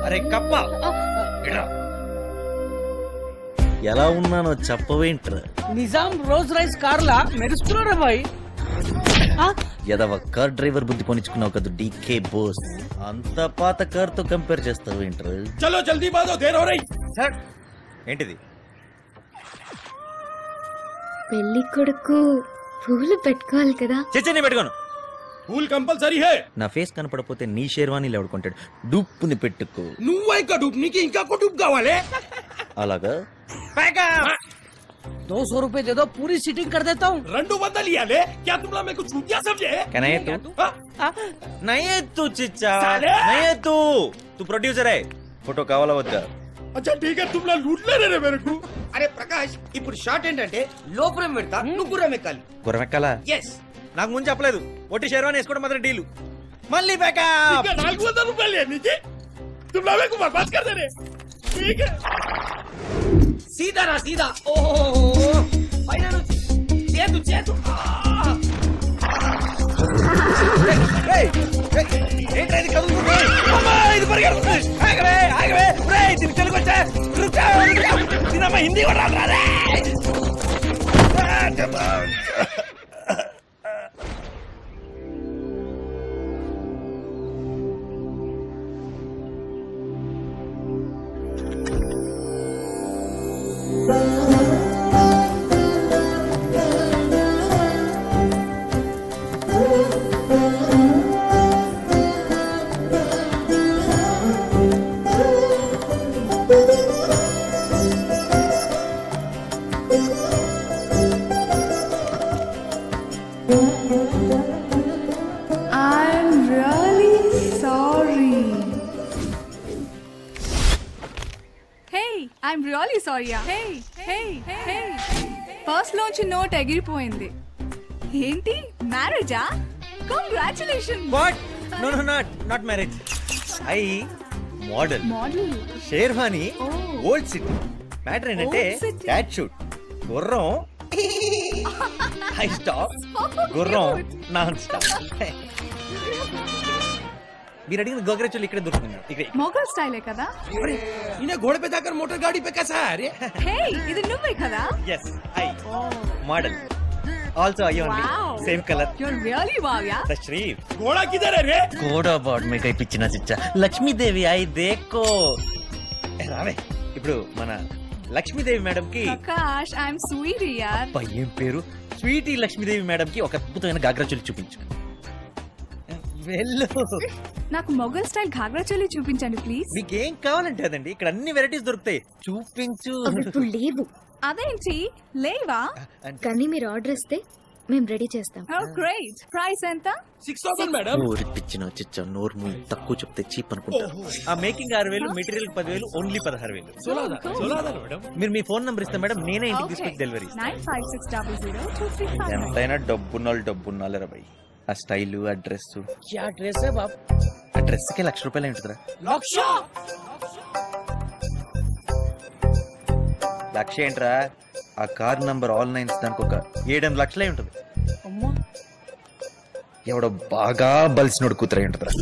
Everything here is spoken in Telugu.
అరే కప్ప ఎలా ఉన్నానో చెప్పవేంట్రా? నిజాం రోజ్ రైస్ కార్లా మెరుస్తున్నారా బాయ్? ఎదవ కార్ డ్రైవర్ బుద్ధి పొనిచుకున్నావు కదా డీకే బోస్. అంత పాత కార్ తో కంపేర్ చేస్తావేంట్రా? చలో జల్దీ బాదో దేర్ హో రహీ. సార్ ఏంటిది? పెళ్లి కొడుకు పూలు పెట్టుకోవాలి కదా. చచ్చని పెట్టుకోను. పూల్ కంపల్సరీ హే. నా ఫేస్ కనపడపోతే నీ షేర్వాణీలు ఎవడుకుంటాడు? డూప్పుని పెట్టుకో. నువ్వై కా డూప్, నీకు ఇంకా డూప్ కావాలి? అలాగా 200 रुपए दे दो, पूरी सीटिंग कर देता हूँ. 200 लियाले. क्या तुम लोग मेरे को झूठिया समझे? Can I too? नहीं तू चिच्चा नहीं तू प्रोड्यूसर है. फोटो కావాలా వద్దా? अच्छा ठीक है, तुम लोग लूट ले रहे मेरे को. అరే ప్రకాష్, ఇప్పుడు షార్ట్ ఏంటంటే లోపల పెడతా, నువ్వు గుర్రం ఎక్కాలి. గుర్రమెక్కాలా? ఎస్. నాకు ముందు చెప్పలేదు. ఒట్టి షేర్వాణి వేసుకోవడం మాత్రం డీలు. మళ్ళీ ఇంకా 400 రూపాయలు నీకే. तुम लोग मेरे को बर्बाद कर दे रहे. ठीक है, సీదా రా సీదా. ఓ పైన నుంచి చేతు చేతు. Hindi I'm really sorry. Hey, I'm really sorry. Hey. First లోంచి నోట్ ఎగిరిపోయింది. ఏంటి మ్యారేజా? Congratulation. What? No no not marriage. I model sherwani old city. Matter ఏంటంటే క్యాట్ షూట్ గుర్రం హై స్టాప్, గుర్రం నాన్ స్టాప్. మీరు అడిగిన గోగ్రెచులు ఇక్కడే దొరుకుతుంది. ఇక్కడ మొగల్ స్టైలే కదా. इन्हें घोड़े पे जाकर मोटर गाड़ी पे कैसा है? अरे హే, ఇది నువ్వే కదా? Yes I model also I only same colour. You're really wow, yeah. The sheriff घोड़ा किधर है रे? కోడా బాడ్ మీ కై పిచ్చిన చిచ్చా లక్ష్మీదేవి ఐ దేకో. రావే ఇప్పుడు మన లక్ష్మీదేవి మేడం కి ప్రకాష్, I'm sweet yaar. ఏం పేరు? స్వీటీ లక్ష్మీదేవి మేడం కి ఒక అద్భుతమైన గాగ్రా చోలి చూపించు. వెళ్ళు. నాకు మొగల్ స్టైల్ ఘాగ్రా చోలి చూపించండి ప్లీజ్. మీకేం కావాలంటే అదండి, ఇక్కడ అన్ని వెరైటీస్ దొరుకుతాయి. చూపించు. ఇప్పుడు లేవు. అదేంటి లేవా? కానీ మీరు ఆర్డర్ ఇస్తే మేము రెడీ చేస్తాం. Oh great. ప్రైస్ ఎంత? 6000 మేడం. ఊరి పిచ్చిన చిచ్చా నోరు మూయి. తక్కువ చెప్తే చీప్ అనుకుంటా. ఆ మేకింగ్ 6000, మెటీరియల్ 10000, ఓన్లీ 16000. 16000 మేడం. మీరు మీ ఫోన్ నంబర్ ఇస్తే మేడం నేనే ఇంటికి తీసుకొచ్చి డెలివరీ. 95600235. ఎంతైనా డబ్బున్నాళ్ళు రబాయ్. ఆ స్టైల్, ఆ డ్రెస్. क्या ड्रेस है बाप? ఆ డ్రెస్ కి ₹1,00,000 ఉంటుందిరా. లక్ష ఏంట్రా? ఆ కార్ నంబర్ ఆల్ నైన్స్ దానికి ఒక 7-8 లక్షలే ఉంటుంది. ఎవడో బాగా బలిసినోడు కూతురై ఉంటుందిరా.